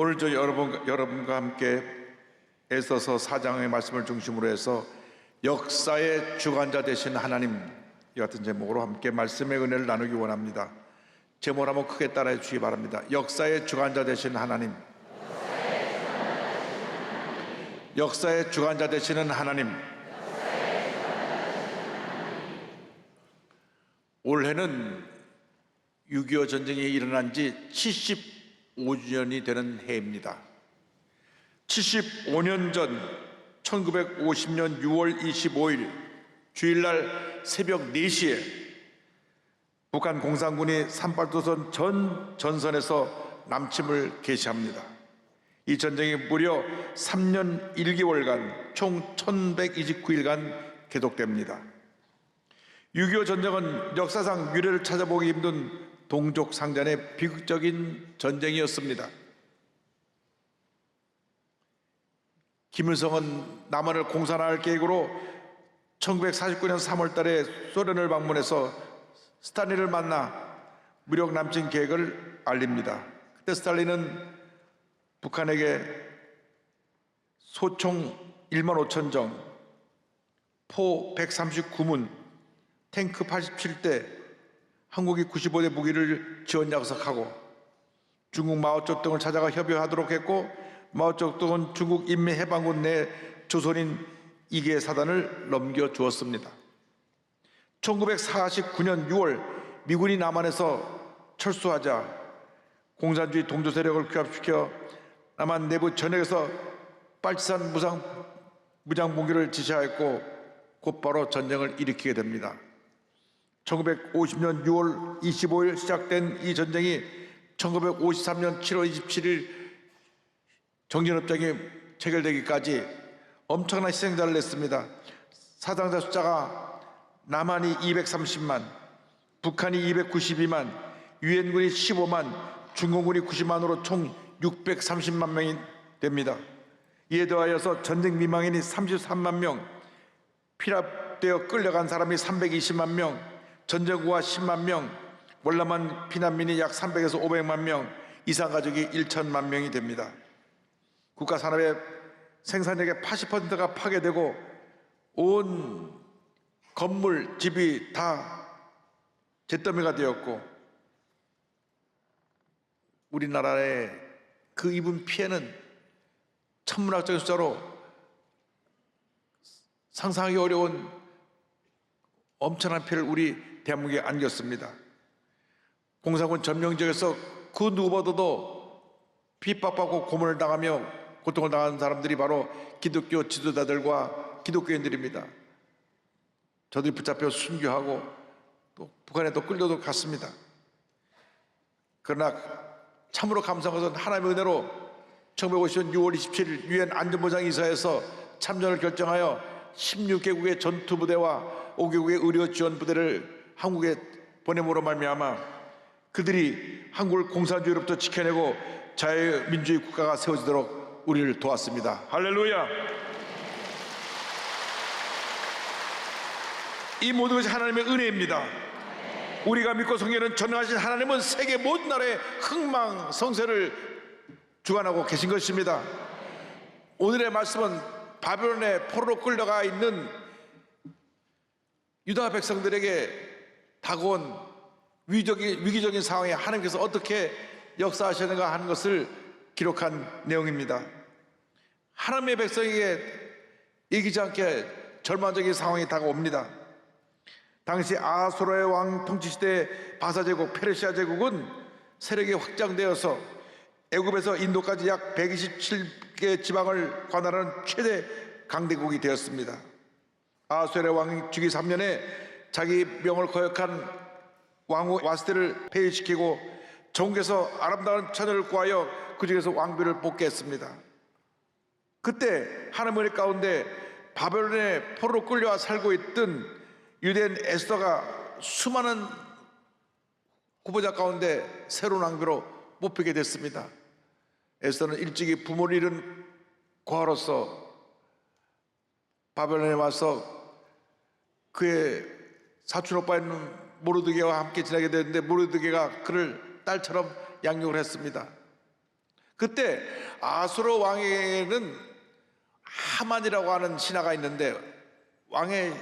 오늘 저 여러분과 함께 에서서 4장의 말씀을 중심으로 해서 역사의 주관자 되신 하나님, 이 같은 제목으로 함께 말씀의 은혜를 나누기 원합니다. 제목을 한번 크게 따라해 주시기 바랍니다. 역사의 주관자 되신 하나님. 역사의 주관자 되시는 하나님. 올해는 6.25 전쟁이 일어난 지 75주년이 되는 해입니다. 75년 전 1950년 6월 25일 주일날 새벽 4시에 북한 공산군이 산발도선 전 전선에서 남침을 개시합니다. 이 전쟁이 무려 3년 1개월간 총 1129일간 계속됩니다. 6.25 전쟁은 역사상 유례를 찾아보기 힘든 동족 상잔의 비극적인 전쟁이었습니다. 김일성은 남한을 공산화할 계획으로 1949년 3월 달에 소련을 방문해서 스탈린을 만나 무력 남침 계획을 알립니다. 그때 스탈린은 북한에게 소총 1만 5천 정, 포 139문, 탱크 87대, 한국이 95대 무기를 지원 약속하고 중국 마오쩌둥을 찾아가 협의하도록 했고, 마오쩌둥은 중국 인민해방군 내 조선인 2개의 사단을 넘겨주었습니다. 1949년 6월 미군이 남한에서 철수하자 공산주의 동조 세력을 규합시켜 남한 내부 전역에서 빨치산 무장봉기를 지시하였고 곧바로 전쟁을 일으키게 됩니다. 1950년 6월 25일 시작된 이 전쟁이 1953년 7월 27일 정전협정이 체결되기까지 엄청난 희생자를 냈습니다. 사상자 숫자가 남한이 230만, 북한이 292만, 유엔군이 15만, 중공군이 90만으로 총 630만 명이 됩니다. 이에 더하여서 전쟁 미망인이 33만 명, 피랍되어 끌려간 사람이 320만 명, 전쟁구가 10만 명, 월남한 피난민이 약 300에서 500만 명, 이산가족이 1천만 명이 됩니다. 국가 산업의 생산력의 80%가 파괴되고 온 건물, 집이 다 잿더미가 되었고, 우리나라의 그 입은 피해는 천문학적인 숫자로 상상하기 어려운 엄청난 피해를 우리 대한민국에 안겼습니다. 공산군 점령지역에서 그 누구보다도 핍박받고 고문을 당하며 고통을 당하는 사람들이 바로 기독교 지도자들과 기독교인들입니다. 저들이 붙잡혀 순교하고 또 북한에 또 끌려도 갔습니다. 그러나 참으로 감사한 것은 하나님의 은혜로 1950년 6월 27일 유엔 안전보장이사에서 참전을 결정하여 16개국의 전투부대와 5개국의 의료지원부대를 한국에 보냄으로 말미암아 그들이 한국을 공산주의로부터 지켜내고 자유민주주의 국가가 세워지도록 우리를 도왔습니다. 할렐루야! 이 모든 것이 하나님의 은혜입니다. 우리가 믿고 섬기는 전능하신 하나님은 세계 모든 나라의 흥망성쇠를 주관하고 계신 것입니다. 오늘의 말씀은 바벨론의 포로로 끌려가 있는 유다 백성들에게 다가온 위기적인 상황에 하나님께서 어떻게 역사하시는가 하는 것을 기록한 내용입니다. 하나님의 백성에게 이기지 않게 절망적인 상황이 다가옵니다. 당시 아수르의 왕 통치시대 바사제국, 페르시아 제국은 세력이 확장되어서 애굽에서 인도까지 약 127개 지방을 관할하는 최대 강대국이 되었습니다. 아수르의 왕이 주기 3년에 자기 명을 거역한 왕후 와스테를 폐위시키고 전국에서 아름다운 처녀를 구하여 그 중에서 왕비를 뽑게 했습니다. 그때 하나님의 은혜 가운데 바벨론의 포로로 끌려와 살고 있던 유대인 에스더가 수많은 후보자 가운데 새로운 왕비로 뽑히게 됐습니다. 에스더는 일찍이 부모를 잃은 고아로서 바벨론에 와서 그의 사촌 오빠인 모르드게와 함께 지내게 되는데 모르드게가 그를 딸처럼 양육을 했습니다. 그때 아수르 왕에게는 하만이라고 하는 신하가 있는데 왕의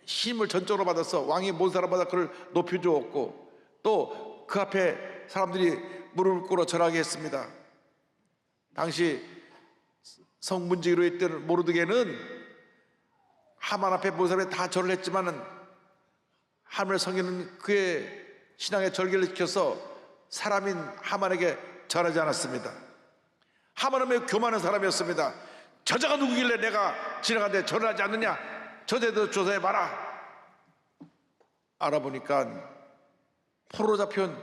힘을 전적으로 받아서 왕이 모든 사람마다 그를 높여주었고 또 그 앞에 사람들이 무릎을 꿇어 절하게 했습니다. 당시 성문지기로 했던 모르드게는 하만 앞에 모든 사람이 다 절을 했지만은 하늘의 성경은 그의 신앙의 절개를 지켜서 사람인 하만에게 절하지 않았습니다. 하만은 매우 교만한 사람이었습니다. 저자가 누구길래 내가 지나가는데 절을 하지 않느냐? 저자도 조사해봐라. 알아보니까 포로로 잡혀온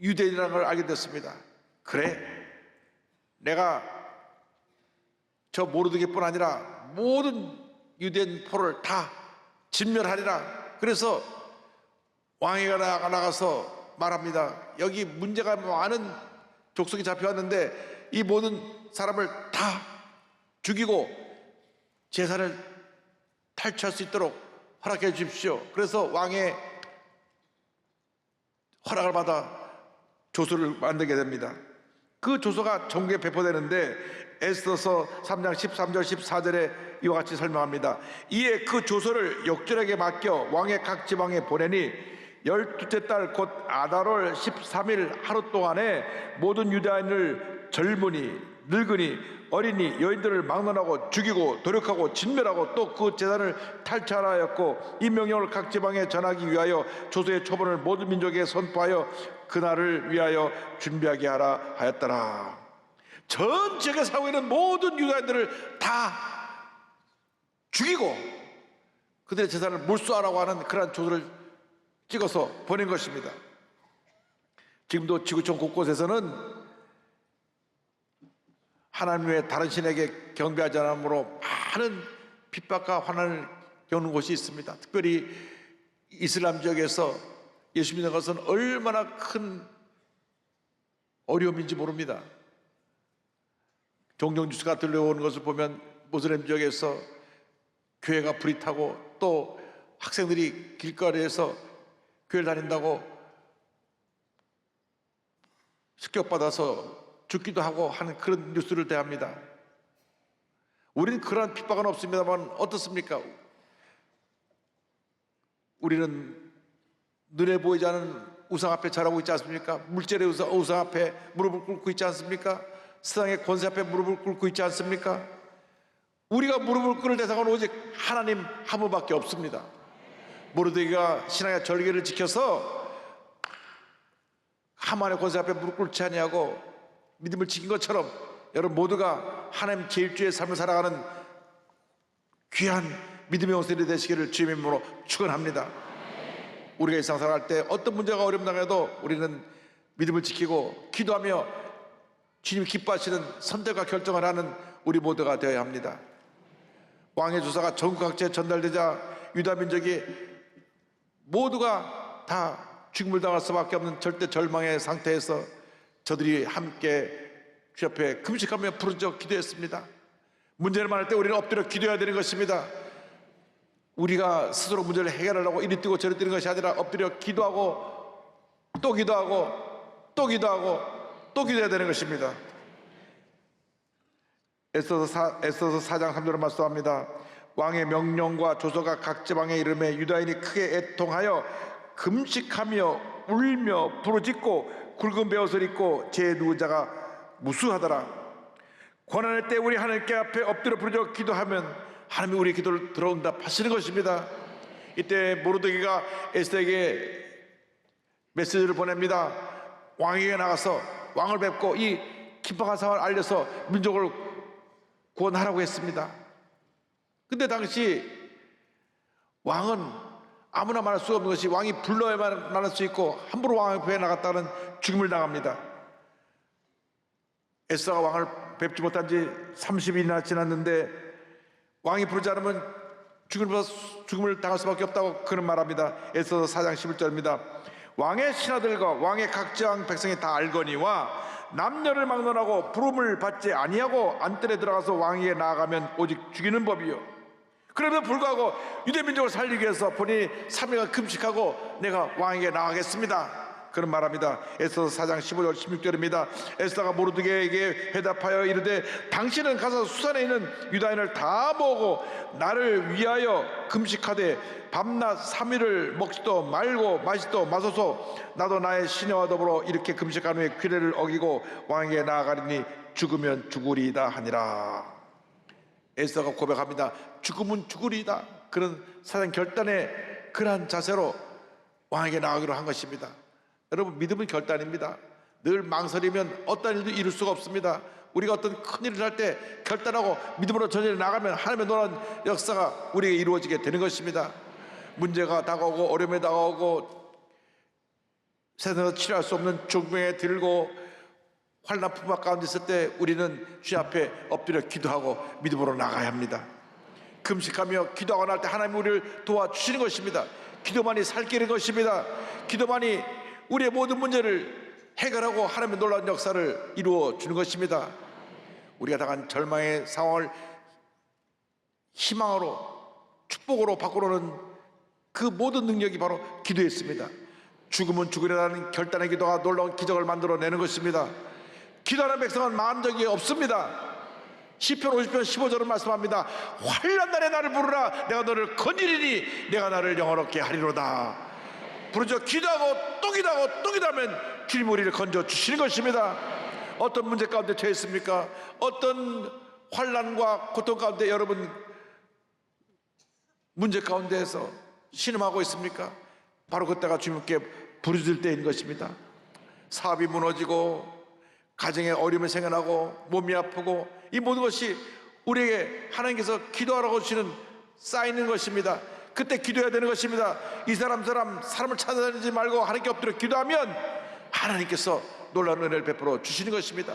유대인이라는 걸 알게 됐습니다. 그래, 내가 저 모르드게뿐 아니라 모든 유대인 포로를 다 진멸하리라. 그래서 왕에게 나가서 말합니다. 여기 문제가 많은 족속이 잡혀왔는데 이 모든 사람을 다 죽이고 재산을 탈취할 수 있도록 허락해 주십시오. 그래서 왕의 허락을 받아 조서를 만들게 됩니다. 그 조서가 전국에 배포되는데 에스더서 3장 13절 14절에 이와 같이 설명합니다. 이에 그 조서를 역절에게 맡겨 왕의 각 지방에 보내니 12째 달 곧 아달월 13일 하루 동안에 모든 유다인을 젊은이, 늙은이, 어린이, 여인들을 막론하고 죽이고 도륙하고 진멸하고 또 그 재산을 탈취하라 하였고 이 명령을 각 지방에 전하기 위하여 조서의 초본을 모든 민족에게 선포하여 그날을 위하여 준비하게 하라 하였더라. 전 지역에 살고 있는 모든 유다인들을 다 죽이고 그들의 재산을 몰수하라고 하는 그러한 조서를 찍어서 보낸 것입니다. 지금도 지구촌 곳곳에서는 하나님 외에 다른 신에게 경배하지 않으므로 많은 핍박과 환난을 겪는 곳이 있습니다. 특별히 이슬람 지역에서 예수 믿는 것은 얼마나 큰 어려움인지 모릅니다. 종종 뉴스가 들려오는 것을 보면 모슬렘 지역에서 교회가 불이 타고 또 학생들이 길거리에서 교회를 다닌다고 습격받아서 죽기도 하고 하는 그런 뉴스를 대합니다. 우리는 그러한 핍박은 없습니다만 어떻습니까? 우리는 눈에 보이지 않는 우상 앞에 절하고 있지 않습니까? 물질의 우상 앞에 무릎을 꿇고 있지 않습니까? 세상의 권세 앞에 무릎을 꿇고 있지 않습니까? 우리가 무릎을 꿇을 대상은 오직 하나님 한 분밖에 없습니다. 모르드게가 신앙의 절개를 지켜서 하만의 권세 앞에 무릎 꿇지 아니하고 믿음을 지킨 것처럼 여러분 모두가 하나님 제1주의 삶을 살아가는 귀한 믿음의 용사들이 되시기를 주님의 이름으로 축원합니다. 우리가 일상 살아갈 때 어떤 문제가 어렵다고 우리는 믿음을 지키고 기도하며 주님이 기뻐하시는 선택과 결정을 하는 우리 모두가 되어야 합니다. 왕의 조사가 전국 각지에 전달되자 유다 민족이 모두가 다 죽음을 당할 수밖에 없는 절대 절망의 상태에서 저들이 함께 주 앞에 금식하며 부르짖어 기도했습니다. 문제를 많을 때 우리는 엎드려 기도해야 되는 것입니다. 우리가 스스로 문제를 해결하려고 이리 뛰고 저리 뛰는 것이 아니라 엎드려 기도하고 또 기도하고 또 기도하고 또 기도해야 되는 것입니다. 에스더서 4장 3절을 말씀합니다. 왕의 명령과 조서가 각 지방에 이름에 유다인이 크게 애통하여 금식하며 울며 부르짖고 굵은 베옷을 입고 제 누운 자가 무수하더라. 고난할 때 우리 하나님께 앞에 엎드려 부르짖어 기도하면 하나님이 우리의 기도를 들어응답하시는 것입니다. 이때 모르드게가 에스더에게 메시지를 보냅니다. 왕에게 나가서 왕을 뵙고 이 긴박한 상황을 알려서 민족을 구원하라고 했습니다. 근데 당시 왕은 아무나 말할 수 없는 것이 왕이 불러야만 말할 수 있고 함부로 왕 앞에 나갔다는 죽임을 당합니다. 에스더가 왕을 뵙지 못한 지 30일이나 지났는데 왕이 부르지 않으면 죽음을 당할 수밖에 없다고 그는 말합니다. 에스더서 4장 11절입니다. 왕의 신하들과 왕의 각 지방 백성이 다 알거니와 남녀를 막론하고 부름을 받지 아니하고 안뜰에 들어가서 왕에게 나아가면 오직 죽이는 법이요. 그럼에도 불구하고 유대 민족을 살리기 위해서 본인이 3일간 금식하고 내가 왕에게 나아가겠습니다. 그런 말합니다. 에스더 4장 15절 16절입니다. 에스더가 모르드게에게 회답하여 이르되 당신은 가서 수산에 있는 유다인을 다 모으고 나를 위하여 금식하되 밤낮 3일을 먹지도 말고 마시도 마소서. 나도 나의 시내와 더불어 이렇게 금식한 후에 규례를 어기고 왕에게 나아가리니 죽으면 죽으리이다 하니라. 에스더가 고백합니다. 죽으면 죽으리이다. 그런 사장 결단의 그러한 자세로 왕에게 나아가기로 한 것입니다. 여러분, 믿음은 결단입니다. 늘 망설이면 어떤 일도 이룰 수가 없습니다. 우리가 어떤 큰 일을 할 때 결단하고 믿음으로 전진해 나가면 하나님의 놀라운 역사가 우리에게 이루어지게 되는 것입니다. 문제가 다가오고 어려움이 다가오고 세상에서 치료할 수 없는 중병에 들고 환난 품앗 가운데 있을 때 우리는 주님 앞에 엎드려 기도하고 믿음으로 나가야 합니다. 금식하며 기도하고 날 때 하나님이 우리를 도와주시는 것입니다. 기도만이 살 길인 것입니다. 기도만이 우리의 모든 문제를 해결하고 하나님의 놀라운 역사를 이루어 주는 것입니다. 우리가 당한 절망의 상황을 희망으로 축복으로 바꾸려는 그 모든 능력이 바로 기도였습니다. 죽으면 죽으리라는 결단의 기도가 놀라운 기적을 만들어내는 것입니다. 기도하는 백성은 망한 적이 없습니다. 시편 50편 15절은 말씀합니다. 환난 날에 나를 부르라. 내가 너를 건지리니 내가 나를 영화롭게 하리로다. 부르짖어 기도하고 또 기도하고 또 기도하면 주님 우리를 건져 주시는 것입니다. 어떤 문제 가운데 처했습니까? 어떤 환난과 고통 가운데 여러분 문제 가운데에서 신음하고 있습니까? 바로 그때가 주님께 부르짖을 때인 것입니다. 사업이 무너지고 가정에 어려움이 생겨나고 몸이 아프고 이 모든 것이 우리에게 하나님께서 기도하라고 주시는 쌓이는 것입니다. 그때 기도해야 되는 것입니다. 이 사람을 찾아다니지 말고 하나님께 엎드려 기도하면 하나님께서 놀라운 은혜를 베풀어 주시는 것입니다.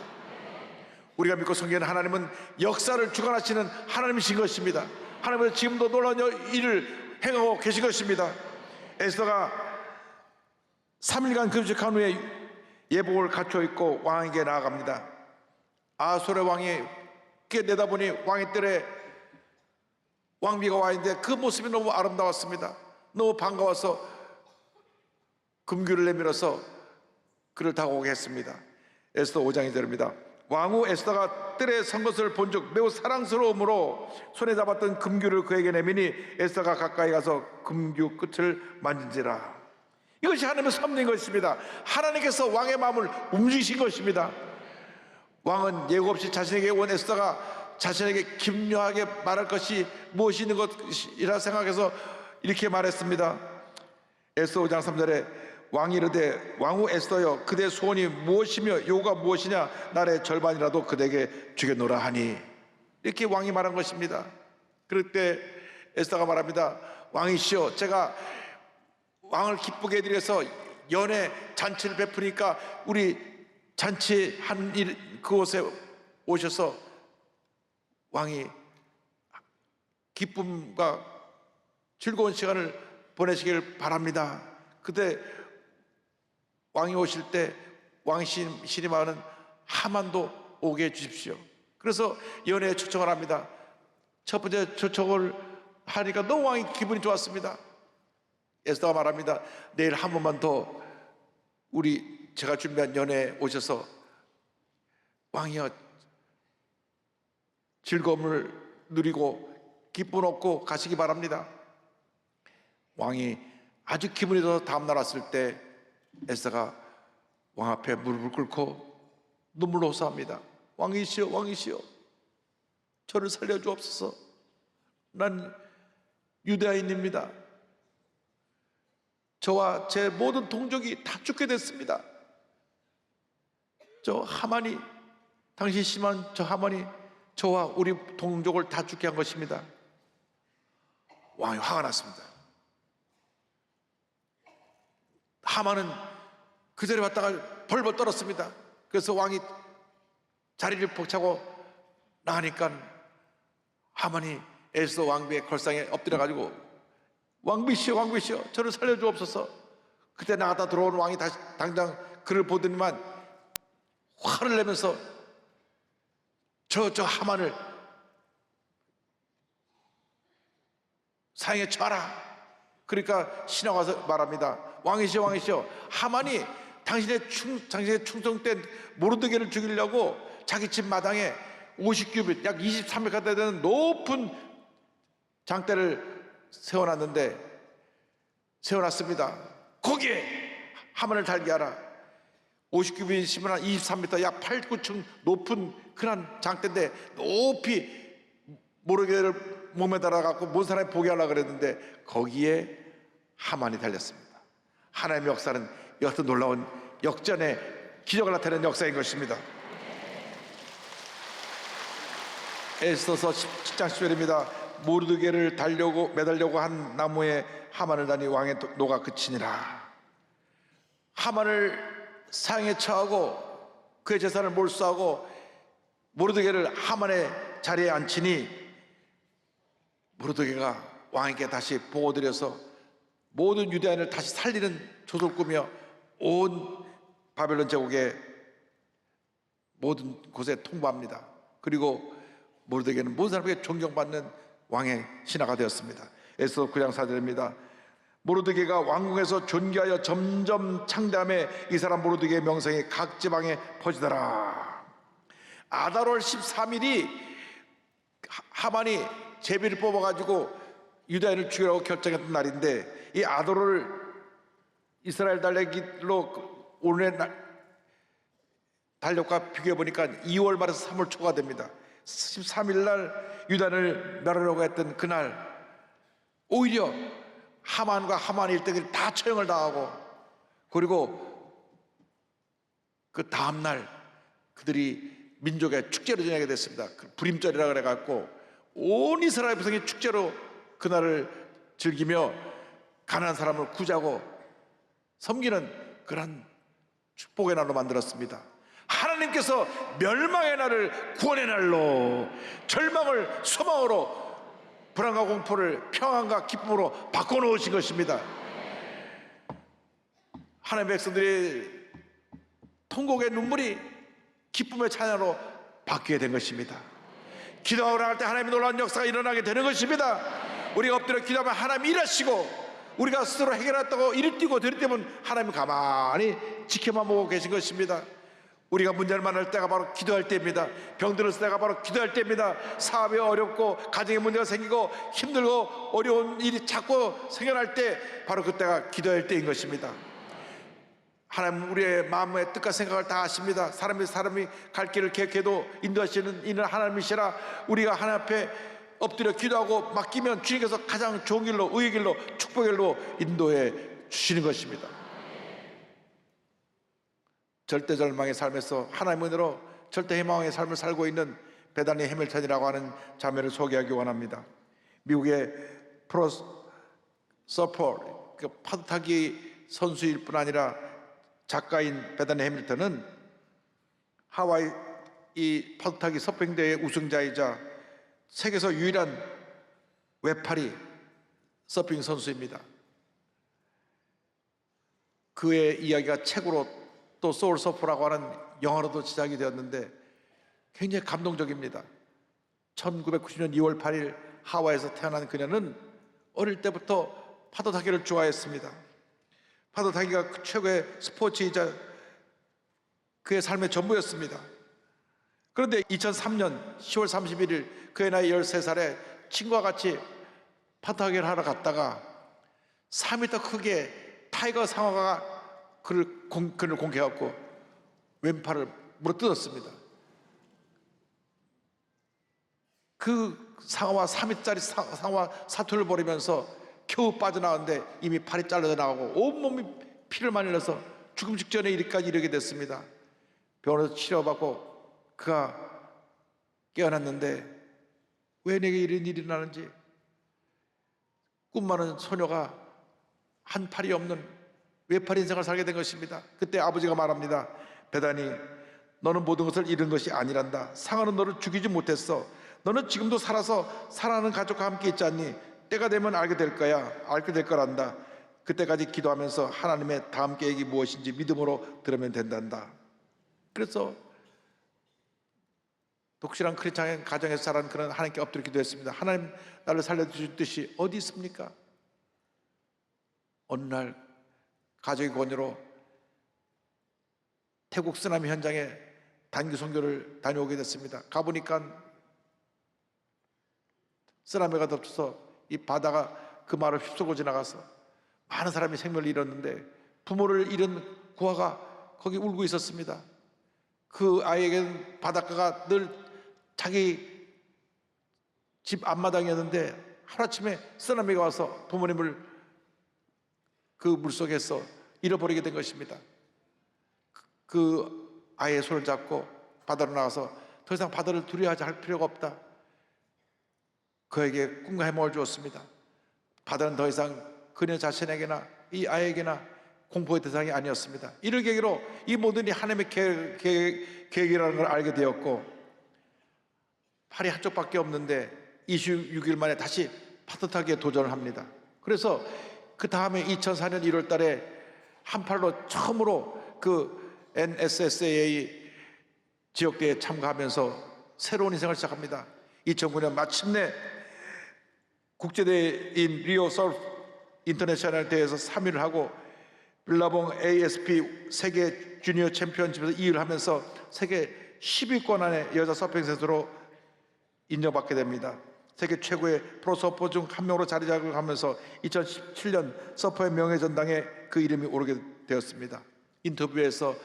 우리가 믿고 섬기는 하나님은 역사를 주관하시는 하나님이신 것입니다. 하나님은 지금도 놀라운 일을 행하고 계신 것입니다. 에스더가 3일간 금식한 후에 예복을 갖춰 입고 왕에게 나아갑니다. 아수르 왕이 내다보니 왕의 뜰에 왕비가 와 있는데 그 모습이 너무 아름다웠습니다. 너무 반가워서 금규를 내밀어서 그를 다가오게 했습니다. 에스더 5장 2절입니다. 왕후 에스더가 뜰에 선 것을 본즉 매우 사랑스러움으로 손에 잡았던 금규를 그에게 내미니 에스더가 가까이 가서 금규 끝을 만진지라. 이것이 하나님의 섭리인 것입니다. 하나님께서 왕의 마음을 움직이신 것입니다. 왕은 예고 없이 자신에게 온 에스더가 자신에게 기묘하게 말할 것이 무엇이 있는 것이라 생각해서 이렇게 말했습니다. 에스더 5장 3절에 왕이 이르되 왕후 에스더여 그대 소원이 무엇이며 요구가 무엇이냐 날의 절반이라도 그대에게 주겠노라 하니. 이렇게 왕이 말한 것입니다. 그럴 때 에스더가 말합니다. 왕이시여 제가 왕을 기쁘게 해드리 위해서 연회 잔치를 베푸니까 우리 잔치한 그곳에 오셔서 왕이 기쁨과 즐거운 시간을 보내시길 바랍니다. 그때 왕이 오실 때 왕이 신임하는 하만도 오게 해주십시오. 그래서 연회에 초청을 합니다. 첫 번째 초청을 하니까 너무 왕이 기분이 좋았습니다. 에스더가 말합니다. 내일 한 번만 더 제가 준비한 연회에 오셔서 왕이여 즐거움을 누리고 기쁨 얻고 가시기 바랍니다. 왕이 아주 기분이 좋아서 다음날 왔을 때 에스더가 왕 앞에 무릎을 꿇고 눈물로 호소합니다. 왕이시여 왕이시여 저를 살려주옵소서. 난 유대인입니다. 저와 제 모든 동족이 다 죽게 됐습니다. 저 하만이 당시 심한 저 하만이 저와 우리 동족을 다 죽게 한 것입니다. 왕이 화가 났습니다. 하만은 그 자리에 왔다가 벌벌 떨었습니다. 그래서 왕이 자리를 벅차고 나가니까 하만이 에스더 왕비의 걸상에 엎드려가지고 왕비시여 왕비시여 저를 살려주옵소서. 그때 나갔다 들어온 왕이 다시 당장 그를 보더니만 화를 내면서 저 하만을 사형에 쳐라. 그러니까 신하가 와서 말합니다. 왕이시여 왕이시여 하만이 당신의 충성된 모르드게를 죽이려고 자기 집 마당에 50규빗 약 23m 가까이 되는 높은 장대를 세워놨습니다. 거기에 하만을 달게 하라. 50규빗이면 한 23m, 약 8, 9층 높은 그런 장대인데 높이 모르드게를 몸에 달아갖고 모든 사람이 보게 하려고 그랬는데 거기에 하만이 달렸습니다. 하나님의 역사는 이것도 놀라운 역전의 기적을 나타내는 역사인 것입니다. 에스더서 10장 10절입니다. 모르드게를 매달려고 한 나무에 하만을 다니 왕의 노가 그치니라. 하만을 사형에 처하고 그의 재산을 몰수하고 모르드게를 하만의 자리에 앉히니 모르드게가 왕에게 다시 보고드려서 모든 유대인을 다시 살리는 조소를 꾸며 온 바벨론 제국의 모든 곳에 통보합니다. 그리고 모르드게는 모든 사람에게 존경받는 왕의 신하가 되었습니다. 에스더 9장 4절입니다. 모르드게가 왕궁에서 존귀하여 점점 창대함에 이 사람 모르드게의 명성이 각 지방에 퍼지더라. 아달월 13일이 하만이 제비를 뽑아가지고 유다인을 죽이라고 결정했던 날인데, 이 아달월 이스라엘 달력으로 오늘의 달력과 비교해보니까 2월 말에서 3월 초가 됩니다. 13일 날 유다인을 멸하려고 했던 그날 오히려 하만과 하만 일대들이 다 처형을 당하고, 그리고 그 다음날 그들이 민족의 축제로 지내게 됐습니다. 불임절이라 그래갖고 온 이스라엘 백성이 축제로 그날을 즐기며 가난한 사람을 구자고 섬기는 그런 축복의 날로 만들었습니다. 하나님께서 멸망의 날을 구원의 날로, 절망을 소망으로, 불안과 공포를 평안과 기쁨으로 바꿔놓으신 것입니다. 하나님의 백성들이 통곡의 눈물이 기쁨의 찬양으로 바뀌게 된 것입니다. 기도하러 할 때 하나님의 놀라운 역사가 일어나게 되는 것입니다. 우리가 엎드려 기도하면 하나님이 일하시고, 우리가 스스로 해결했다고 이리 뛰고 저리 뛰면 하나님이 가만히 지켜만 보고 계신 것입니다. 우리가 문제를 만날 때가 바로 기도할 때입니다. 병들었을 때가 바로 기도할 때입니다. 사업이 어렵고 가정에 문제가 생기고 힘들고 어려운 일이 자꾸 생겨날 때 바로 그때가 기도할 때인 것입니다. 하나님 우리의 마음의 뜻과 생각을 다 아십니다. 사람이 갈 길을 계획해도 인도하시는 이는 하나님이시라. 우리가 하나님 앞에 엎드려 기도하고 맡기면 주님께서 가장 좋은 길로, 의의 길로, 축복의 길로 인도해 주시는 것입니다. 절대 절망의 삶에서 하나님의 은혜로 절대 희망의 삶을 살고 있는 베다니 해밀턴이라고 하는 자매를 소개하기 원합니다. 미국의 프로 서퍼, 파도타기 선수일 뿐 아니라 작가인 베다니 해밀턴은 하와이 이 파도타기 서핑대회 우승자이자 세계에서 유일한 외파리 서핑 선수입니다. 그의 이야기가 책으로 또 소울 서퍼라고 하는 영화로도 제작이 되었는데 굉장히 감동적입니다. 1990년 2월 8일 하와이에서 태어난 그녀는 어릴 때부터 파도 타기를 좋아했습니다. 파도 타기가 최고의 스포츠이자 그의 삶의 전부였습니다. 그런데 2003년 10월 31일 그의 나이 13살에 친구와 같이 파도 타기를 하러 갔다가 4m 크기의 타이거 상어가 그를 공격해갖고 왼팔을 물어뜯었습니다. 그 상어와 3m짜리 상어와 사투를 벌이면서 겨우 빠져나왔는데 이미 팔이 잘려져 나가고 온몸이 피를 많이 흘려서 죽음 직전에 이르기까지 이르게 됐습니다. 병원에서 치료받고 그가 깨어났는데 왜 내게 이런 일이 일어나는지, 꿈 많은 소녀가 한 팔이 없는 외팔 인생을 살게 된 것입니다. 그때 아버지가 말합니다. 베다니, 너는 모든 것을 잃은 것이 아니란다. 상어는 너를 죽이지 못했어. 너는 지금도 살아서 사랑하는 가족과 함께 있지 않니? 때가 되면 알게 될 거야. 알게 될 거란다. 그때까지 기도하면서 하나님의 다음 계획이 무엇인지 믿음으로 들으면 된단다. 그래서 독실한 크리스찬 가정에서 자란 그런 하나님께 엎드려 기도했습니다. 하나님, 나를 살려주실 뜻이 어디 있습니까? 어느 날 가족의 권유로 태국 쓰나미 현장에 단기 선교를 다녀오게 됐습니다. 가보니까 쓰나미가 덮쳐서 이 바다가 그 마을을 휩쓸고 지나가서 많은 사람이 생명을 잃었는데 부모를 잃은 고아가 거기 울고 있었습니다. 그 아이에게는 바닷가가 늘 자기 집 앞마당이었는데 하루아침에 쓰나미가 와서 부모님을 그 물속에서 잃어버리게 된 것입니다. 그 아이의 손을 잡고 바다로 나가서 더 이상 바다를 두려워하지 할 필요가 없다. 그에게 꿈과 해몽을 주었습니다. 바다는 더 이상 그녀 자신에게나 이 아이에게나 공포의 대상이 아니었습니다. 이를 계기로 이 모든 일이 하나님의 계획이라는 걸 알게 되었고, 팔이 한쪽밖에 없는데 26일 만에 다시 파도타기에 도전을 합니다. 그래서 그 다음에 2004년 1월 달에 한 팔로 처음으로 그 NSSA 지역대회에 참가하면서 새로운 인생을 시작합니다. 2009년 마침내 국제대회인 리오 서프 인터내셔널 대회에서 3위를 하고 빌라봉 ASP 세계 주니어 챔피언십에서 2위를 하면서 세계 10위권 안에 여자 서핑 선수로 인정받게 됩니다. 세계 최고의 프로 서퍼 중 한 명으로 자리 잡으면서 2017년 서퍼의 명예전당에 그 이름이 오르게 되었습니다. 인터뷰에서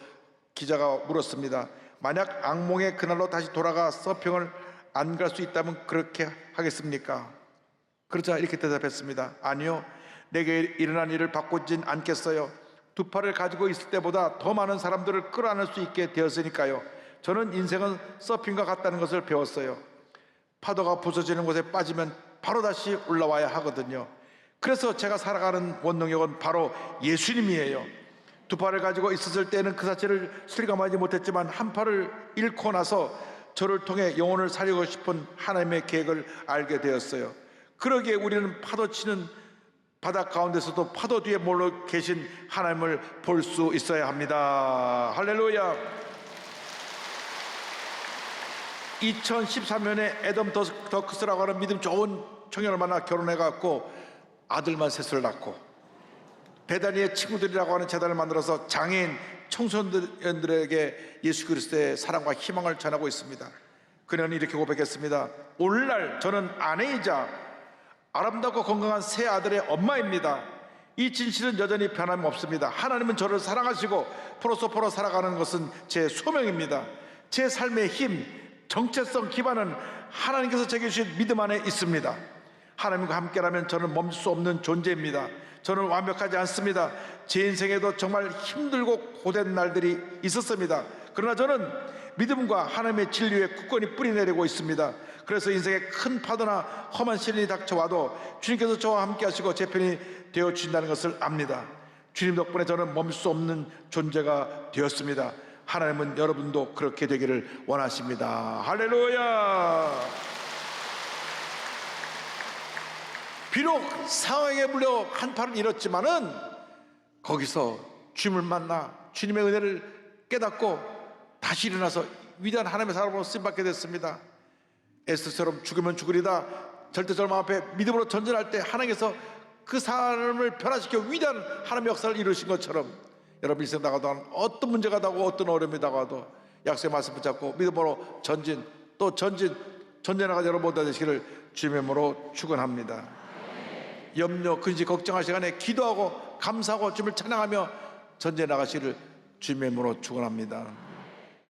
기자가 물었습니다. 만약 악몽의 그날로 다시 돌아가 서핑을 안 갈 수 있다면 그렇게 하겠습니까? 그러자 이렇게 대답했습니다. 아니요, 내게 일어난 일을 바꾸진 않겠어요. 두 팔을 가지고 있을 때보다 더 많은 사람들을 끌어안을 수 있게 되었으니까요. 저는 인생은 서핑과 같다는 것을 배웠어요. 파도가 부서지는 곳에 빠지면 바로 다시 올라와야 하거든요. 그래서 제가 살아가는 원동력은 바로 예수님이에요. 두 팔을 가지고 있었을 때는 그 자체를 실감하지 못했지만 한 팔을 잃고 나서 저를 통해 영혼을 살리고 싶은 하나님의 계획을 알게 되었어요. 그러기에 우리는 파도 치는 바다 가운데서도 파도 뒤에 몰려 계신 하나님을 볼 수 있어야 합니다. 할렐루야. 2013년에 애덤 더크스라고 하는 믿음 좋은 청년을 만나 결혼해갖고 아들만 셋을 낳고 베다니의 친구들이라고 하는 재단을 만들어서 장애인 청소년들에게 예수 그리스도의 사랑과 희망을 전하고 있습니다. 그녀는 이렇게 고백했습니다. 오늘날 저는 아내이자 아름답고 건강한 세 아들의 엄마입니다. 이 진실은 여전히 변함없습니다. 하나님은 저를 사랑하시고 프로서퍼로 살아가는 것은 제 소명입니다. 제 삶의 힘, 정체성 기반은 하나님께서 제게 주신 믿음 안에 있습니다. 하나님과 함께라면 저는 멈출 수 없는 존재입니다. 저는 완벽하지 않습니다. 제 인생에도 정말 힘들고 고된 날들이 있었습니다. 그러나 저는 믿음과 하나님의 진리에 굳건히 뿌리내리고 있습니다. 그래서 인생에 큰 파도나 험한 시련이 닥쳐와도 주님께서 저와 함께 하시고 제 편이 되어주신다는 것을 압니다. 주님 덕분에 저는 멈출 수 없는 존재가 되었습니다. 하나님은 여러분도 그렇게 되기를 원하십니다. 할렐루야. 비록 상황에 물려 한 팔을 잃었지만은 거기서 주님을 만나 주님의 은혜를 깨닫고 다시 일어나서 위대한 하나님의 사람으로 쓰임받게 됐습니다. 에스더처럼 죽으면 죽으리다 절대절망 앞에 믿음으로 전진할 때 하나님께서 그 사람을 변화시켜 위대한 하나님의 역사를 이루신 것처럼 여러분 인생 나가도 어떤 문제가 나고 어떤 어려움이 나가도 약속의 말씀 붙잡고 믿음으로 전진 또 전진하가 여러분 모두 되시기를 주님의 이름으로 축원합니다. 염려, 근심, 걱정할 시간에 기도하고 감사하고 주님을 찬양하며 전진해 나가시기를 주님의 이름으로 축원합니다.